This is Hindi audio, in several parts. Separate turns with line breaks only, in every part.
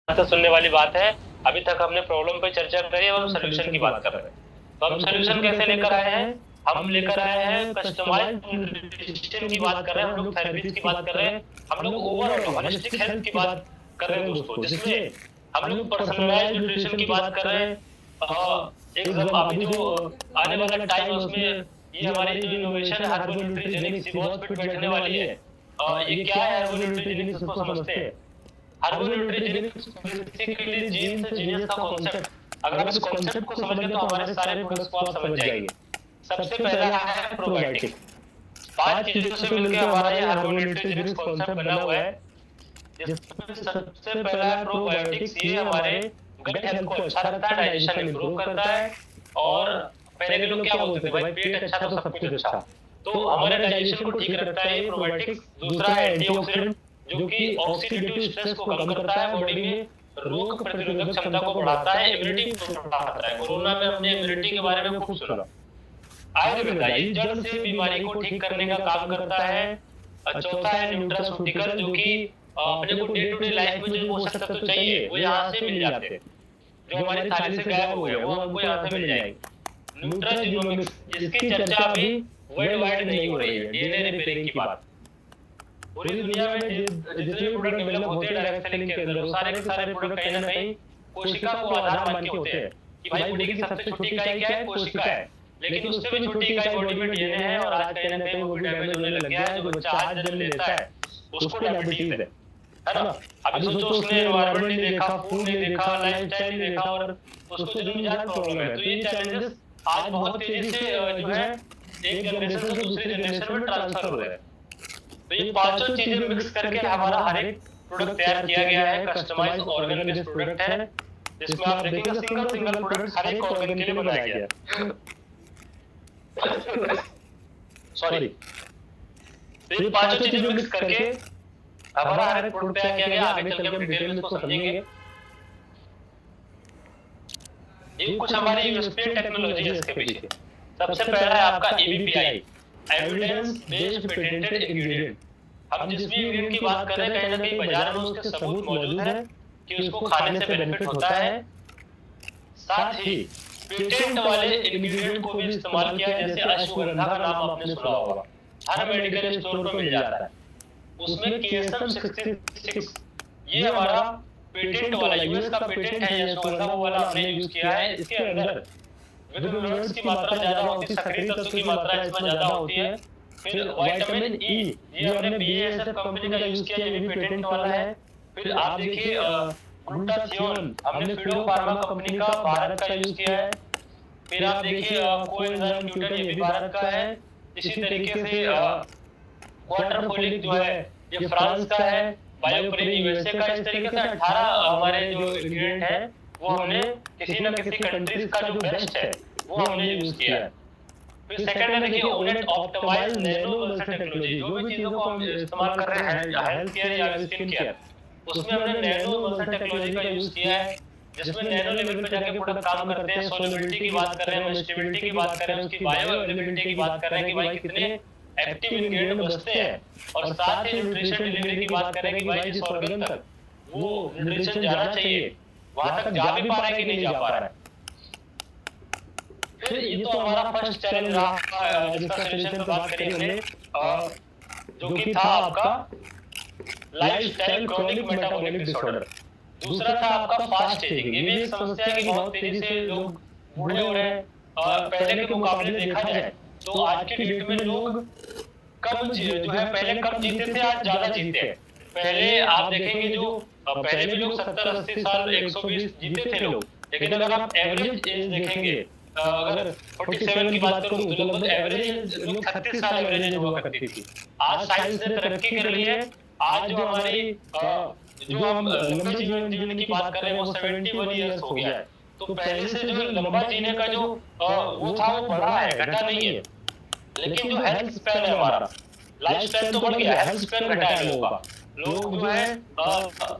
तो सुनने वाली बात है। अभी तक हमने प्रॉब्लम पे चर्चा करी है, अब हम सोल्यूशन की बात कर रहे हैं। तो हम सोल्यूशन कैसे लेकर आए हैं? हम लेकर आए हैं कस्टमाइज्ड न्यूट्रिशन की बात कर रहे हैं, हम लोग थेरेपीज की बात कर रहे हैं, हम लोग ओवरऑल होलिस्टिक हेल्थ की बात कर रहे हैं दोस्तों, जिसमें हम लोग पर्सनलाइज्ड न्यूट्रिशन की बात कर रहे हैं। एकदम अभी जो आने वाला टाइम है उसमें ये हमारी जो इनोवेशन है हर्बल न्यूट्रीजेनिक्स, ये बहुत फिट बैठने वाली है। ये क्या है हर्बल न्यूट्रीजेनिक्स, उसको समझते हैं। हर्बल न्यूट्रीजेनिक्स बेसिकली जीन से जीनियस का कॉन्सेप्ट, अगर आप इस कॉन्सेप्ट को समझ गए तो हमारे सारे प्रोडक्ट्स को आप समझ जाएंगे। सबसे पहला है प्रोबायोटिक। 5 चीजों से मिलकर हमारा ये हर्बल न्यूट्रीजेनिक्स कॉन्सेप्ट बना हुआ है, जिसमें सबसे पहला है प्रोबायोटिक्स। ये हमारे गट हेल्थ को अच्छा रखता है, डाइजेशन इंप्रूव करता है। और पहले के लोग क्या बोलते थे, भाई पेट अच्छा तो सब कुछ अच्छा, तो हमारे डाइजेशन को ठीक रखता है ये प्रोबायोटिक्स। दूसरा है एंटीऑक्सीडेंट, जो कि ऑक्सीडेटिव स्ट्रेस को कम करता है, बॉडी में रोग प्रतिरोधक क्षमता को बढ़ाता है, इम्यूनिटी को बढ़ाता है। कोरोना में हमने इम्यूनिटी के बारे में खूब सुना। आयुर्वेदा ये जड़ से बीमारी को ठीक करने का काम करता है। चौथा है न्यूट्रास्यूटिकल, जो कि अपने को डे टू डे लाइफ में जो पोषक तत्व चाहिए वो यहाँ से मिल जाते हैं, जो हमारी थाली से गायब हो गए वो हमको यहाँ से मिल जाएंगे। न्यूट्राजीनोमिक्स, इसकी चर्चा अभी वर्ल्ड वाइड नहीं हो रही है। डीएनए रिपेयरिंग की बात पूरी दुनिया में जितने भी प्रोडक्ट डेवलप होते हैं डायरेक्ट सेलिंग के अंदर, वो सारे के सारे प्रोडक्ट कहीं ना कहीं कोशिका को आधार मान के होते हैं कि भाई बॉडी की सबसे छोटी इकाई क्या है, कोशिका है। लेकिन उससे भी छोटी इकाई बॉडी में डीएनए है, और आज कहीं ना कहीं वो भी डैमेज होने लग गया है। जो बच्चा आज जन्म लेता है उसको डायबिटीज है ना। अभी सोचो उसने एनवायरनमेंट नहीं देखा, फूड नहीं देखा, लाइफस्टाइल नहीं देखा, और उसको जन्मजात प्रॉब्लम है। तो ये चैलेंजेस आज बहुत तेजी से जो है एक जनरेशन से दूसरी जनरेशन में ट्रांसफर हो रहे हैं। तो ये पांचों चीजें मिक्स करके हमारा हर एक प्रोडक्ट तैयार किया गया है। कस्टमाइज्ड ऑर्गन बेस्ड प्रोडक्ट है, जिसमें आप देखेंगे सिंगल सिंगल प्रोडक्ट हर एक ऑर्गन के लिए बनाया गया है। सॉरी, तो ये पांचों चीजें मिक्स करके हमारा हर एक प्रोडक्ट तैयार किया गया। आगे चल के हम डिटेल में इसको समझेंगे। ये कुछ हमारी यूएसपी टेक्नोलॉजी है इसके पीछे। सबसे पहला है आपका एबीपीआई, एविडेंस बेस्ड पेटेंटेड इंग्रेडिएंट। हम जिस भी इंग्रेडिएंट की बात कर रहे हैं, कहीं ना कहीं बाजार में उसके सबूत मौजूद है कि उसको खाने से बेनिफिट होता है। साथ ही पेटेंट वाले इंग्रेडिएंट को भी इस्तेमाल किया है, जैसे अश्वगंधा का नाम आपने सुना होगा, हर मेडिकल स्टोर पर मिल जाता है। उसमें केएसएम 66 ये हमारा पेटेंट वाला यूएस का पेटेंट है, ये अश्वगंधा वाला हमने यूज किया है। इसके अंदर विटामिन्स की मात्रा ज्यादा होती है, सक्रिय तत्वों की मात्रा इसमें ज्यादा होती है। फिर विटामिन ई, ये हमने बीएएसएफ कंपनी का यूज किया, ये भी पेटेंट वाला है। फिर आप देखिए ग्लूटाथियोन, हमने फ्लू फार्मा कंपनी का भारत का यूज किया है। फिर आप देखिए कोएंजाइम Q10, ये भी भारत का है। इसी तरीके से क्वार्टरफोलिक जो है ये फ्रांस का है, बायोप्रिन यूएसए का। इस तरीके से 18 हमारे जो इंग्रेडिएंट है वो हमने किसी न किसी कंट्रीज का जो बेस्ट है वो हमने यूज किया है। फिर सेकंड है देखिए ओनेट ऑप्टिमाइज्ड नैनो वेल्थ टेक्नोलॉजी। जो भी चीजों को हम इस्तेमाल कर रहे हैं हेल्थ केयर या स्किन केयर, उसमें हमने नैनो वेल्थ टेक्नोलॉजी का यूज किया है, जिसमें नैनो लेवल पे जाके प्रोडक्ट काम करते हैं। सोल्युबिलिटी की बात कर रहे हैं, स्टेबिलिटी की बात कर रहे हैं, उसकी बायो अवेलेबिलिटी की बात कर रहे हैं कि भाई कितने एक्टिव इंग्रेडिएंट बचते हैं, और साथ ही न्यूट्रिशन डिलीवरी की बात करें कि भाई जिस ऑर्गन तक वो न्यूट्रिशन जाना चाहिए वहां तक जा भी पा रहा है कि नहीं जा पा रहा है। फिर ये तो हमारा फर्स्ट चैलेंज रहा जिसका सोल्यूशन की बात करी हमने, जो कि था आपका लाइफस्टाइल क्रॉनिक मेटाबॉलिक डिसऑर्डर। दूसरा था आपका फास्ट एजिंग। ये भी एक समस्या है कि बहुत तेजी से लोग बूढ़े हो रहे हैं। पहले के मुकाबले देखा जाए तो आज की डेट में लोग कम जो है पहले कम जीते थे, आज ज्यादा जीते हैं। पहले आप देखेंगे जो पहले भी लोग 70-80 साल 120 जीते थे लोग, लेकिन अगर आप एवरेज एज देखेंगे, अगर 47 की बात करूं तो लगभग एवरेज लोग 36 साल एवरेज हुआ करती थी। आज साइंस ने तरक्की कर ली है। आज जो हमारी जो हम लंबे जीवन जीने की बात कर रहे हैं वो 71 ईयर्स हो गया है। तो पहले से जो लंबा जीने का जो वो था वो बढ़ा है, घटा नहीं है। लेकिन जो हेल्थ स्पैन है हमारा, लाइफ स्पैन तो बढ़ गया, हेल्थ स्पैन घटा है लोगों का। लोग जो है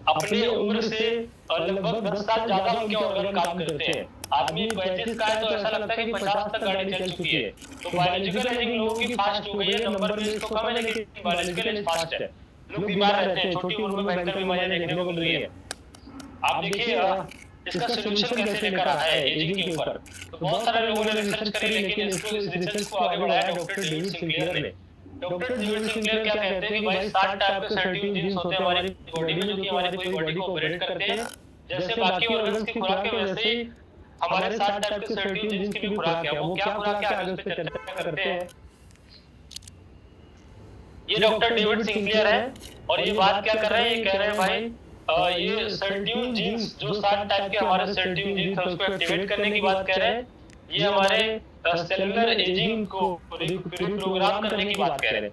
अपने उम्र से लगभग 10 साल ज्यादा उनके ऑर्गन काम करते हैं। आदमी 35 का है तो ऐसा लगता है कि 50 तक गाड़ी चल चुकी है। तो बायोलॉजिकल एजिंग लोगों की फास्ट हो गई है। नंबर में इसको कम है लेकिन बायोलॉजिकल एज फास्ट है। लोग बीमार रहते हैं, छोटी उम्र में भयंकर बीमारियां देखने को मिल रही है। आप देखिए इसका सोल्यूशन कैसे लेकर आया है एजिंग के ऊपर। तो बहुत सारे लोगों ने रिसर्च करी, लेकिन इसको इस रिसर्च को आगे बढ़ाया डॉक्टर डेविड सिंक्लेयर ने। डॉक्टर डेविड सिंक्लेयर क्या कहते हैं कि भाई 60 टाइप के सर्टेन जीन्स होते हैं हमारी बॉडी में, जो कि हमारी पूरी बॉडी को ऑपरेट करते हैं। जैसे बाकी ऑर्गन्स की खुराक है, वैसे ही हमारे 60 टाइप के सर्टेन जीन्स की भी खुराक है। वो क्या खुराक है, आगे उस पर चर्चा करते हैं। ये डॉक्टर डेविड सिंक्लेयर है और ये बात क्या कर रहे हैं, ये कह रहे हैं भाई ये सर्ट्यून जीन्स जो 60 टाइप के हमारे सर्ट्यून जीन्स है उसको एक्टिवेट करने की बात कह रहे हैं। ये हमारे सेलुलर एजिंग को रिप्रोग्राम करने की बात कह रहे हैं।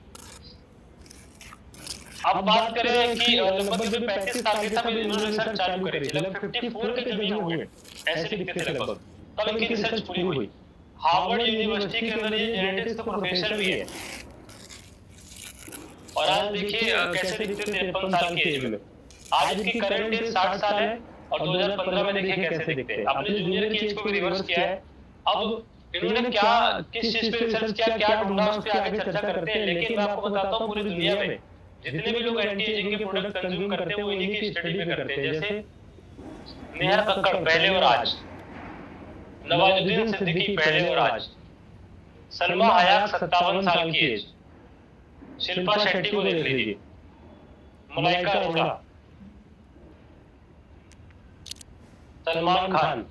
अब बात करें कि लगभग जब 35 साल के तब इन्होंने रिसर्च चालू करी थी, लगभग 54 के जब ये हुए ऐसे दिखते थे लगभग, तब इनकी रिसर्च पूरी हुई। हार्वर्ड यूनिवर्सिटी के अंदर ये जेनेटिक्स का प्रोफेसर भी है। और आज देखिए कैसे दिखते थे 53 साल की एज में। आज इनकी करंट एज 60 साल है और 2015 में देखिए कैसे दिखते हैं। आपने जूनियर की एज को भी रिवर्स किया है। अब इन्होंने क्या किस चीज पे रिसर्च किया, क्या ढूंढा, उस पे आगे चर्चा करते हैं। लेकिन मैं आपको बताता हूँ पूरी दुनिया में जितने भी लोग एंटी एजिंग के प्रोडक्ट कंज्यूम करते हैं वो इन्हीं की स्टडी पे करते हैं। जैसे नेहा कक्कड़ पहले और आज, नवाजुद्दीन सिद्दीकी पहले और आज, सलमा हयात 57 साल की एज, शिल्पा शेट्टी को देख लीजिए, मलाइका अरोड़ा, सलमान खान,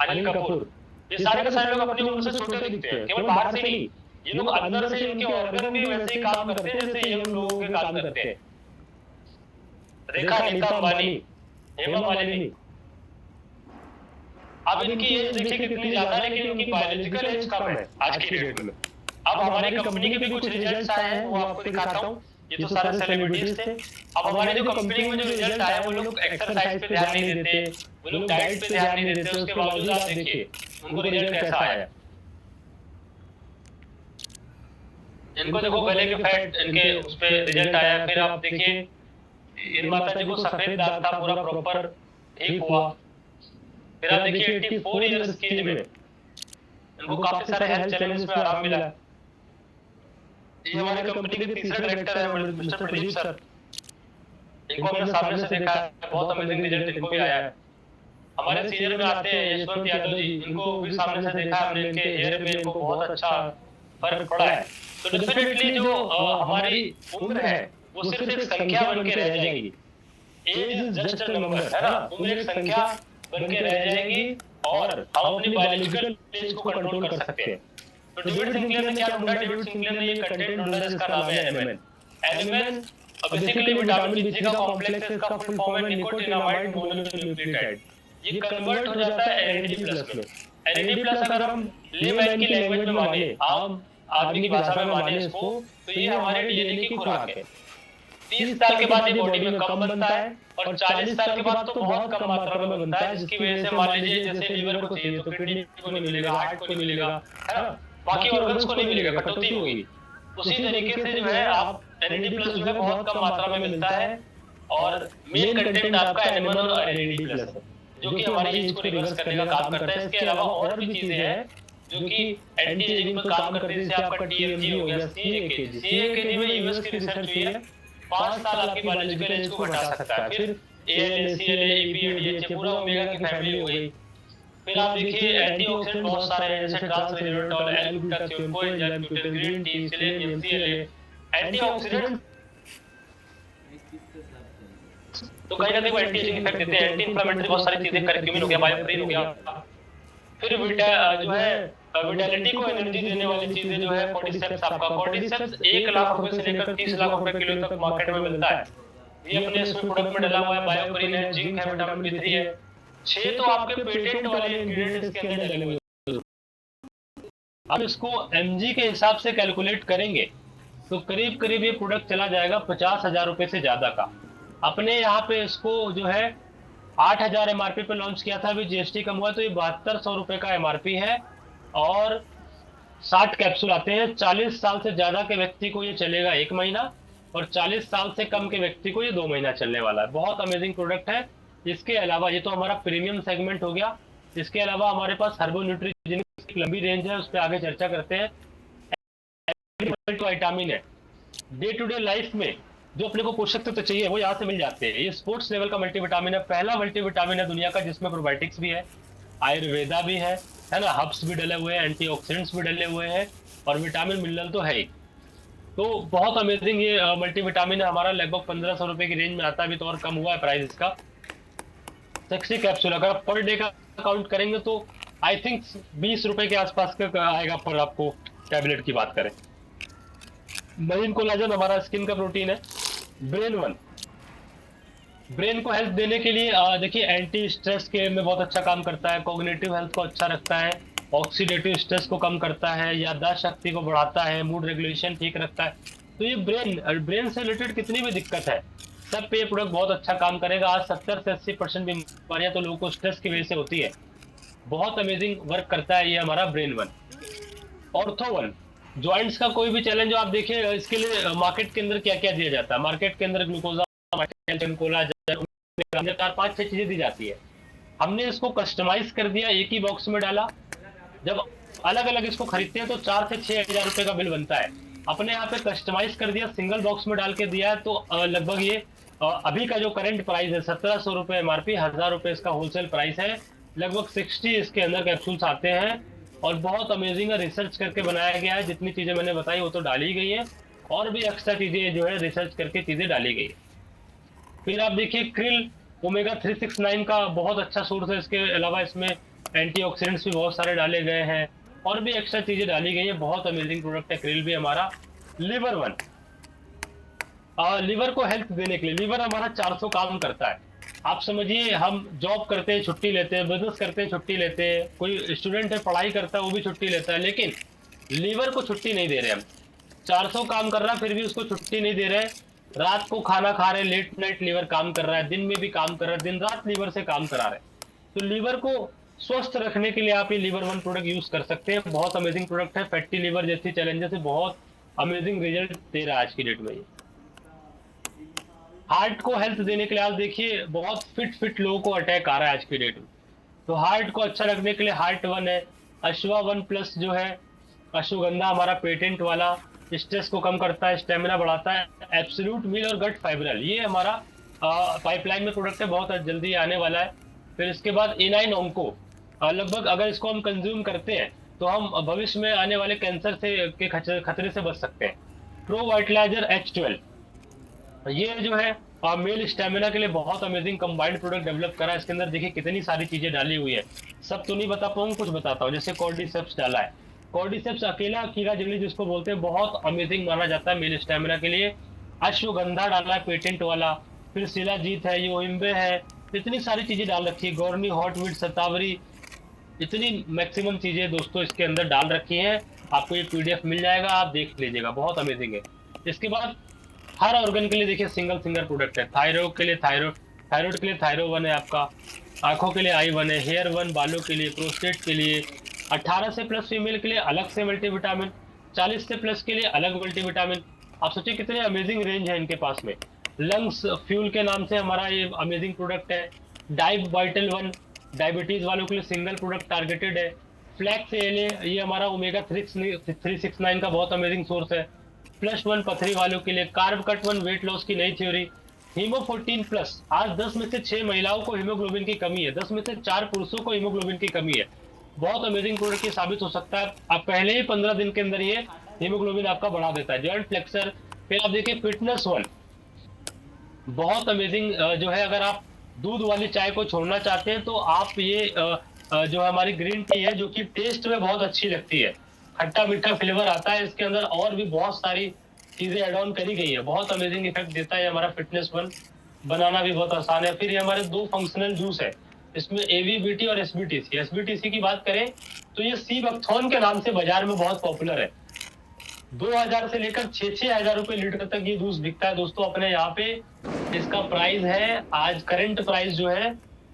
अनिल कपूर, ये सारे के सारे लोग अपनी उम्र से छोटे दिखते हैं, केवल बाहर से नहीं, ये लोग अंदर से इनके ऑर्गन भी वैसे ही काम करते हैं जैसे यंग लोगों के काम करते हैं। रेखा, नीता अंबानी, हेमा मालिनी, अब इनकी एज देखिए कितनी ज्यादा है, लेकिन इनकी बायोलॉजिकल एज कम है आज की डेट में। अब हमारी कंपनी के भी कुछ रिजल्ट्स आए हैं, वो आपको दिखाता हूँ। ये तो सारे सेलिब्रिटीज थे। अब हमारी जो कंपनी में जो रिजल्ट आए, वो लोग एक्सरसाइज पे ध्यान नहीं देते, वो लोग डाइट पे ध्यान नहीं देते, उसके बावजूद आप देखिए उनको रिजल्ट कैसा आया। इनको देखो गले के फैट इनके उस पे रिजल्ट आया। फिर आप देखिए इन माता जी को सफेद दाग था पूरा प्रॉपर ठीक हुआ। फिर आप देखिए 84 इयर्स की एज में इनको काफी सारे हेल्थ चैलेंजेस में आराम मिला। ये हमारी कंपनी के तीसरे डायरेक्टर है मिस्टर प्रदीप सर। इनको हमने सामने से देखा है, बहुत अमेजिंग रिजल्ट इनको भी आया है। हमारे सीनियर में आते हैं यशवंत यादव जी, इनको भी सामने से देखा हमने, इनके हेयर में इनको बहुत अच्छा फर्क पड़ा है। तो डेफिनेटली जो हमारी उम्र है वो सिर्फ एक संख्या बन के रह जाएगी। Age is just a number, है ना। उम्र एक संख्या बन के रह जाएगी और हम अपनी बायोलॉजिकल एज को कंट्रोल कर सकते हैं। तो डेविड सिंक्लेयर ने क्या ढूंढा, डेविड सिंक्लेयर ने ये कंटेंट ढूंढा जिसका नाम है NMN. NMN basically vitamin B3 का कॉम्प्लेक्स है, इसका फुल फॉर्म है निकोटिनामाइड मोनोन्यूक्लियोटाइड। ये कन्वर्ट हो जाता है एनएडी+ में। एनएडी+ अगर हम लेमैन की लैंग्वेज में माने, आम आदमी की भाषा में माने इसको, तो ये हमारे डीएनए की खुराक है। 30 साल के बाद ये बॉडी में कम बनता है और 40 साल के बाद तो बहुत कम मात्रा में बनता है, जिसकी वजह से मान लीजिए जैसे लीवर को चाहिए तो किडनी को नहीं मिलेगा, हार्ट को नहीं मिलेगा, है ना, बाकी ऑर्गन्स को नहीं मिलेगा, कटौती होगी। उसी तरीके से जो है आप एनएडी+ जो है बहुत कम मात्रा में मिलता है और मेन कंटेंट आपका एनएमएन और एनएडी+ है, जो कि हमारी एज को रिवर्स करने का काम करता है। इसके अलावा और भी चीजें हैं जो कि एंटी एजिंग में काम करते हैं, जैसे आपका टीएमजी हो गया, सीएकेजी। सीएकेजी में यूएस की रिसर्च हुई है, 5 साल आपकी बायोलॉजिकल एज को घटा सकता है। फिर एएलए, सीएलए, ईपीएडीएच पूरा ओमेगा की फैमिली हो गई। फिर आप देखिए एंटीऑक्सीडेंट बहुत सारे हैं, जैसे ट्रांसरेनिटॉल, L glutathione, coenzyme Q10, green tea, selenium, CLA. Antioxidant तो कहीं ना कहीं वो एंटी एजिंग इफेक्ट देते हैं। एंटी इंफ्लेमेटरी बहुत सारी चीजें, करक्यूमिन हो गया, बायोप्रिन हो गया। फिर जो है विटालिटी को एनर्जी देने वाली चीजें जो है कॉर्डिसेप्स, आपका कॉर्डिसेप्स 1 लाख रुपए से लेकर 30 लाख रुपए किलो तक मार्केट में मिलता है। ये अपने इसमें प्रोडक्ट में डाला हुआ है, बायोप्रिन है, जिंक है, विटामिन B3 है। 6 तो आपके पेटेंट वाले इंग्रेडिएंट्स इसके अंदर डले हुए हैं। अब इसको mg के हिसाब से कैलकुलेट करेंगे तो करीब करीब ये प्रोडक्ट चला जाएगा 50,000 रुपए से ज्यादा का। अपने यहाँ पे इसको जो है 8,000 MRP पे लॉन्च किया था, अभी जीएसटी कम हुआ तो ये 7200 रुपए का MRP है और 60 कैप्सूल आते हैं। 40 साल से ज्यादा के व्यक्ति को ये चलेगा 1 महीना और 40 साल से कम के व्यक्ति को ये 2 महीना चलने वाला है। बहुत अमेजिंग प्रोडक्ट है। इसके अलावा ये तो हमारा प्रीमियम सेगमेंट हो गया। इसके अलावा हमारे पास हर्बो न्यूट्रीजेनिक्स की लंबी रेंज है, उस पर आगे चर्चा करते हैं। विटामिन है, डे टू डे लाइफ में जो अपने को पोषक तत्व चाहिए वो यहाँ से मिल जाते हैं। ये स्पोर्ट्स लेवल का मल्टीविटामिन है, पहला मल्टीविटामिन है दुनिया का जिसमें प्रोबायोटिक्स भी है, आयुर्वेदा भी है ना, हर्ब्स भी डले हुए हैं, एंटीऑक्सीडेंट्स भी डले हुए हैं, और विटामिन मिनरल तो है ही। तो बहुत अमेजिंग ये मल्टीविटामिन है हमारा, लगभग 1500 रुपए की रेंज में आता है, अभी तो और कम हुआ है प्राइस इसका। 60 कैप्सूल अगर आप पर डे का काउंट करेंगे तो आई थिंक 20 रुपए के आसपास का आएगा पर आपको टैबलेट की बात करें। मरीन कोलाजन हमारा स्किन का प्रोटीन है। ब्रेन वन, ब्रेन को हेल्थ देने के लिए देखिए एंटी स्ट्रेस के में बहुत अच्छा काम करता है, कॉग्निटिव हेल्थ को अच्छा रखता है, ऑक्सीडेटिव स्ट्रेस को कम करता है, याददाश्त शक्ति को बढ़ाता है, मूड रेगुलेशन ठीक रखता है। तो ये ब्रेन से रिलेटेड कितनी भी दिक्कत है सब पे ये प्रोडक्ट बहुत अच्छा काम करेगा। आज 70 से 80% बीमारियां तो लोगों को स्ट्रेस की वजह से होती है। बहुत अमेजिंग वर्क करता है ये हमारा brain one. Ortho one, joints का कोई भी चैलेंज आप देखिए, इसके लिए मार्केट के अंदर क्या क्या दिया जाता है, मार्केट के अंदर ग्लूकोजा, कैल्शियम, कोलाजन, 4-5-6 चीजें दी जाती है। हमने इसको कस्टमाइज कर दिया, एक ही बॉक्स में डाला। जब अलग अलग इसको खरीदते हैं तो 4 से 6 हजार रुपए का बिल बनता है। अपने यहाँ पे कस्टमाइज कर दिया, सिंगल बॉक्स में डाल के दिया है, तो लगभग ये अभी का जो करंट प्राइस है 1700 रुपए एमआरपी, 1000 रुपए इसका होलसेल प्राइस है। लगभग 60 इसके अंदर कैप्सूल्स आते हैं, और बहुत अमेजिंग रिसर्च करके बनाया गया है। जितनी चीजें मैंने बताई वो तो डाली गई है, और भी एक्स्ट्रा चीजें जो है रिसर्च करके चीजें डाली गई है। फिर आप देखिए क्रिल, ओमेगा 369 का बहुत अच्छा सोर्स है। इसके अलावा इसमें एंटीऑक्सीडेंट्स भी बहुत सारे डाले गए हैं, और भी एक्स्ट्रा चीजें डाली गई है। बहुत अमेजिंग प्रोडक्ट है क्रिल भी हमारा। लिवर वन, लिवर को हेल्थ देने के लिए, लिवर हमारा 400 काम करता है। आप समझिए हम जॉब करते हैं छुट्टी लेते हैं, बिजनेस करते हैं छुट्टी लेते हैं, कोई स्टूडेंट है पढ़ाई करता है वो भी छुट्टी लेता है, लेकिन लीवर को छुट्टी नहीं दे रहे हम। 400 काम कर रहा है फिर भी उसको छुट्टी नहीं दे रहे। रात को खाना खा रहे, लेट नाइट लीवर काम कर रहा है, दिन में भी काम कर रहा है, दिन रात लीवर से काम करा रहे। तो लीवर को स्वस्थ रखने के लिए आप ये लीवर वन प्रोडक्ट यूज कर सकते हैं। बहुत अमेजिंग प्रोडक्ट है, फैटी लीवर जैसी चैलेंजेस से बहुत अमेजिंग रिजल्ट दे रहा है आज की डेट में। हार्ट को हेल्थ देने के लिए आप देखिए बहुत फिट लोगों को अटैक आ रहा है आज की डेट में, तो हार्ट को अच्छा रखने के लिए हार्ट वन है। अश्वा वन प्लस जो है, अश्वगंधा हमारा पेटेंट वाला, स्ट्रेस को कम करता है, स्टेमिना बढ़ाता है। एब्सोल्यूट मील और गट फाइब्रल, ये हमारा पाइपलाइन में प्रोडक्ट है, बहुत जल्दी आने वाला है। फिर इसके बाद A9 ओंको, लगभग अगर इसको हम कंज्यूम करते हैं तो हम भविष्य में आने वाले कैंसर से के खतरे से बच सकते हैं। प्रो वाइटलाइजर H12, ये जो है मेल स्टेमिना के लिए बहुत अमेजिंग कंबाइंड प्रोडक्ट डेवलप करा है। इसके अंदर देखिए कितनी सारी चीजें डाली हुई है, सब तो नहीं बता पाऊंगा, कुछ बताता हूँ। जैसे कॉर्डिसेप्स डाला है, कॉर्डिसेप्स अकेला खीरा जंगली जिसको बोलते हैं, बहुत अमेजिंग माना जाता है मेल स्टेमिना के लिए। अश्वगंधा डाला है पेटेंट वाला, फिर शिलाजीत है, योइम्बे है, इतनी सारी चीजें डाल रखी है। गौरनी, हॉटवीट, शतावरी, इतनी मैक्सिमम चीजें दोस्तों इसके अंदर डाल रखी है। आपको ये PDF मिल जाएगा, आप देख लीजिएगा, बहुत अमेजिंग है। इसके बाद हर ऑर्गन के लिए देखिए सिंगल प्रोडक्ट है। थायराइड के लिए थायराइड के लिए थायरो वन है आपका, आंखों के लिए आई वन है, हेयर वन बालों के लिए, प्रोस्टेट के लिए, 18 से प्लस फीमेल के लिए अलग से मल्टीविटामिन, 40 से प्लस के लिए अलग मल्टीविटामिन। आप सोचिए कितने अमेजिंग रेंज है इनके पास में। लंग्स फ्यूल के नाम से हमारा ये अमेजिंग प्रोडक्ट है। डाइब वाइटल वन, डायबिटीज वालों के लिए सिंगल प्रोडक्ट टारगेटेड है। फ्लैक्स ये हमारा ओमेगा 369 का बहुत अमेजिंग सोर्स है। प्लस वन पथरी वालों के लिए, carb cut one weight loss की नई थ्योरी। हीमो 14 प्लस, आज 10 में से 6 महिलाओं को हीमोग्लोबिन की कमी है, 10 में से 4 पुरुषों को हीमोग्लोबिन की कमी है। बहुत अमेजिंग प्रोडक्ट ये साबित हो सकता है। आप पहले ही 15 दिन के अंदर ये हीमोग्लोबिन आपका बढ़ा देता है। जॉइंट फ्लेक्सर, फिर आप देखिए फिटनेस वन, बहुत अमेजिंग जो है। अगर आप दूध वाली चाय को छोड़ना चाहते हैं तो आप ये जो हमारी ग्रीन टी है, जो कि टेस्ट में बहुत अच्छी लगती है, खट्टा मीठा फ्लेवर आता है इसके अंदर, और भी बहुत सारी चीजें एड ऑन करी गई है, बहुत अमेजिंग इफेक्ट देता है हमारा फिटनेस वन। बनाना भी बहुत आसान है। फिर ये हमारे 2 फंक्शनल जूस है, इसमें AVBT और SBTC। SBTC की बात करें तो ये सी बकथॉर्न के नाम से बाजार में बहुत पॉपुलर है। 2000 से लेकर 6-6 हजार रुपए लीटर तक ये जूस बिकता है दोस्तों अपने यहाँ पे। इसका प्राइस है, आज करंट प्राइस जो है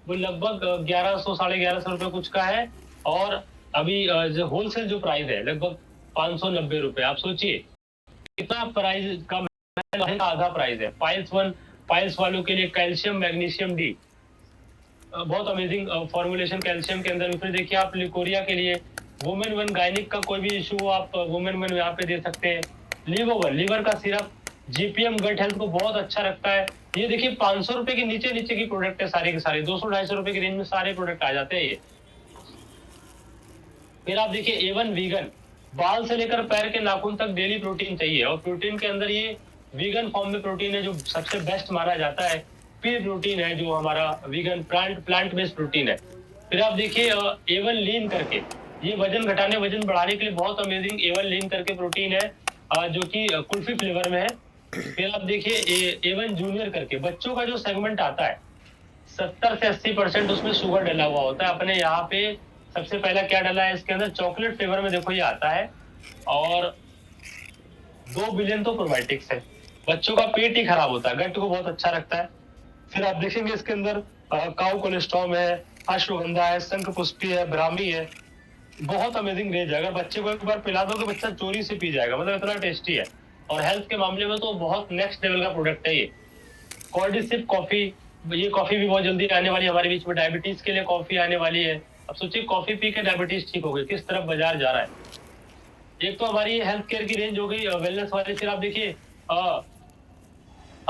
वो लगभग 1100 साढ़े 1100 रुपए कुछ का है, और अभी जो होलसेल जो प्राइस है लगभग 590 रुपए। आप सोचिए कितना प्राइस कम है, आधा प्राइस है। पाइल्स वालों के लिए कैल्शियम, मैग्नीशियम, D, बहुत अमेजिंग फॉर्मुलेशन कैल्शियम के अंदर। फिर देखिए आप लिकोरिया के लिए, वुमेन वन गायनिक का कोई भी इशू हो आप वुमेन वन यहाँ पे दे सकते हैं। लीवर वन, लीवर का सिरप, जीपीएम गट हेल्थ को बहुत अच्छा रखता है। ये देखिए 500 रुपए के नीचे नीचे की प्रोडक्ट है सारे के सारे, 200-250 रुपए की रेंज में सारे प्रोडक्ट आ जाते हैं ये। फिर आप देखिए A1 वीगन, बाल से लेकर पैर के नाखून तक डेली प्रोटीन चाहिए, और प्रोटीन के अंदर ये वीगन फॉर्म में प्रोटीन है जो सबसे बेस्ट माना जाता है। पी प्रोटीन है जो हमारा वीगन प्लांट बेस्ड प्रोटीन है। फिर आप देखिए A1 लीन करके, ये वजन घटाने वजन बढ़ाने के लिए बहुत अमेजिंग A1 लीन करके प्रोटीन है, जो कि कुल्फी फ्लेवर में है। फिर आप देखिए A1 जूनियर करके, बच्चों का जो सेगमेंट आता है 70 से 80% उसमें शुगर डला हुआ होता है। अपने यहाँ पे सबसे पहला क्या डला है इसके अंदर, चॉकलेट फ्लेवर में देखो ये आता है, और 2 बिलियन तो प्रोबायोटिक्स है। बच्चों का पेट ही खराब होता है, गट को बहुत अच्छा रखता है। फिर आप देखेंगे इसके अंदर काउ कोलेस्ट्रॉम है, अश्वगंधा है, शंख पुष्पी है, ब्राह्मी है। बहुत अमेजिंग रेंज है। अगर बच्चे को एक बार पिला दो तो बच्चा चोरी से पी जाएगा, मतलब इतना टेस्टी है। और हेल्थ के मामले में तो बहुत नेक्स्ट लेवल का प्रोडक्ट है ये। कॉर्डिसिप कॉफी, ये कॉफी भी बहुत जल्दी आने वाली है हमारे बीच में, डायबिटीज के लिए कॉफी आने वाली है। अब सोचिए कॉफी पी के डायबिटीज ठीक हो गई, किस तरफ बाजार जा रहा है। एक तो हमारी हेल्थ केयर की रेंज हो गई वेलनेस वाली। फिर आप देखिए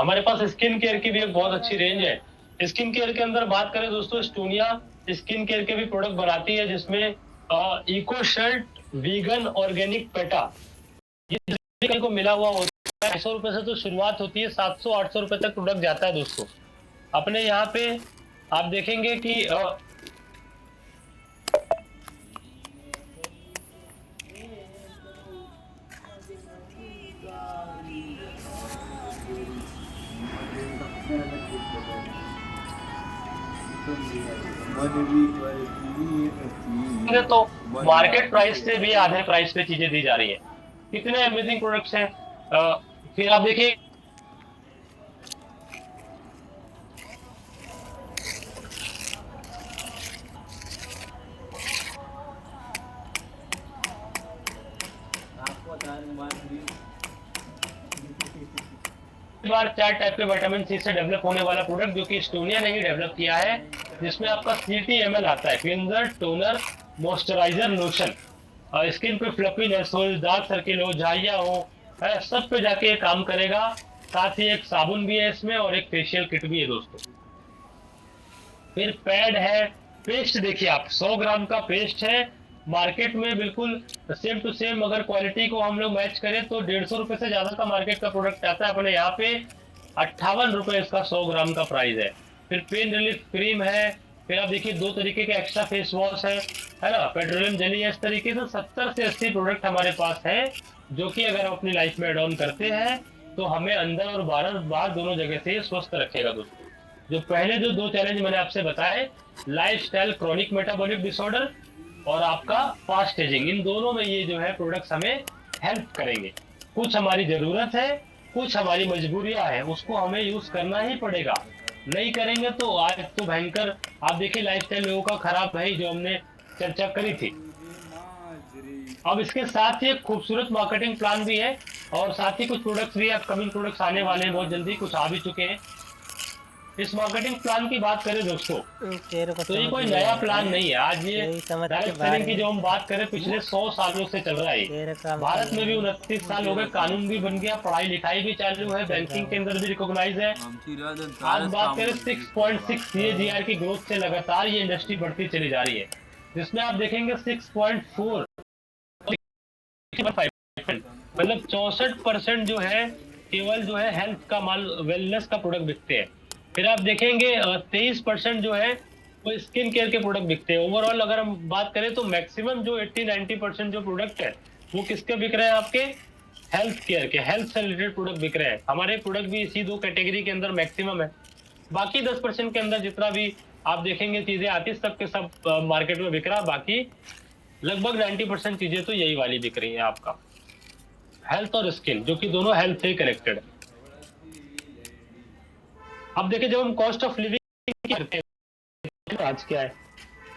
हमारे पास स्किन केयर की भी एक बहुत अच्छी रेंज है। स्किन केयर के अंदर बात करें दोस्तों, स्टूनिया स्किन केयर के भी प्रोडक्ट बनाती है, जिसमें eco cert vegan organic PETA, ये को मिला हुआ होता है। 600 रुपए से तो शुरुआत होती है, 700-800 रुपए तक प्रोडक्ट जाता है दोस्तों। अपने यहाँ पे आप देखेंगे कि तो मार्केट प्राइस से भी आधे प्राइस पे चीजें दी जा रही है। कितने अमेजिंग प्रोडक्ट्स हैं। फिर आप देखिए बार 4 टाइप के विटामिन सी से डेवलप होने वाला प्रोडक्ट, जो कि स्टोनिया ने ही डेवलप किया है, जिसमें आपका CTML आता है, cleanser toner moisturiser lotion. Skin पे फ्लफीनेस हो, डार्क सर्किल हो, झाइयाँ हो, सब पे जाके ये काम करेगा। साथ ही एक साबुन भी है इसमें, और एक फेशियल किट भी है दोस्तों। फिर पैड है, पेस्ट देखिए आप, 100 ग्राम का पेस्ट है। मार्केट में बिल्कुल सेम टू सेम अगर क्वालिटी को हम लोग मैच करें तो 150 रुपए से ज्यादा का मार्केट का प्रोडक्ट आता है। अपने यहाँ पे 58 रुपए इसका 100 ग्राम का प्राइस है। फिर पेन रिलीफ क्रीम है। फिर आप देखिए 2 तरीके के एक्स्ट्रा फेस वॉश है ना, पेट्रोलियम जेली है। इस तरीके से 70 से 80 प्रोडक्ट हमारे पास है, जो कि अगर हम अपनी लाइफ में एड ऑन करते हैं तो हमें अंदर और बाहर दोनों जगह से स्वस्थ रखेगा दोस्तों। जो पहले जो 2 चैलेंज मैंने आपसे बताए, लाइफस्टाइल क्रॉनिक मेटाबॉलिक डिसऑर्डर और आपका फास्ट एजिंग, इन दोनों में ये जो है प्रोडक्ट्स हमें हेल्प करेंगे। कुछ हमारी जरूरत है, कुछ हमारी मजबूरियां है, उसको हमें यूज करना ही पड़ेगा। नहीं करेंगे तो आज तो भयंकर, आप देखिए लाइफस्टाइल लोगों का खराब है जो हमने चर्चा करी थी। अब इसके साथ ही एक खूबसूरत मार्केटिंग प्लान भी है, और साथ ही कुछ प्रोडक्ट्स भी, अपकमिंग प्रोडक्ट्स आने वाले हैं बहुत जल्दी, कुछ आ भी चुके हैं। इस मार्केटिंग प्लान की बात करें दोस्तों, तो ये कोई नया प्लान नहीं है। आज ये डायरेक्ट सेलिंग की जो हम बात करें पिछले 100 सालों से चल रहा है। भारत में भी 29 साल हो गए, कानून भी बन गया, पढ़ाई लिखाई भी चालू है, बैंकिंग के अंदर भी रिकॉग्नाइज है। आज बात करें 6.6 CAGR की ग्रोथ से लगातार ये इंडस्ट्री बढ़ती चली जा रही है, जिसमें आप देखेंगे 6.4 मतलब 64% जो है केवल जो है हेल्थ का माल, वेलनेस का प्रोडक्ट बिकते हैं। फिर आप देखेंगे 23% जो है वो स्किन केयर के प्रोडक्ट बिकते हैं। ओवरऑल अगर हम बात करें तो मैक्सिमम जो 80-90% जो प्रोडक्ट है वो किसके बिक रहे हैं, आपके हेल्थ केयर के, हेल्थ से रिलेटेड प्रोडक्ट बिक रहे हैं। हमारे प्रोडक्ट भी इसी 2 कैटेगरी के अंदर मैक्सिमम है। बाकी 10% के अंदर जितना भी आप देखेंगे चीजें आती सब के सब मार्केट में बिक रहा है। बाकी लगभग 90% चीजें तो यही वाली बिक रही है आपका, हेल्थ और स्किन, जो कि दोनों हेल्थ से कनेक्टेड है। अब देखिए जब हम कॉस्ट ऑफ लिविंग करते हैं, आज क्या है,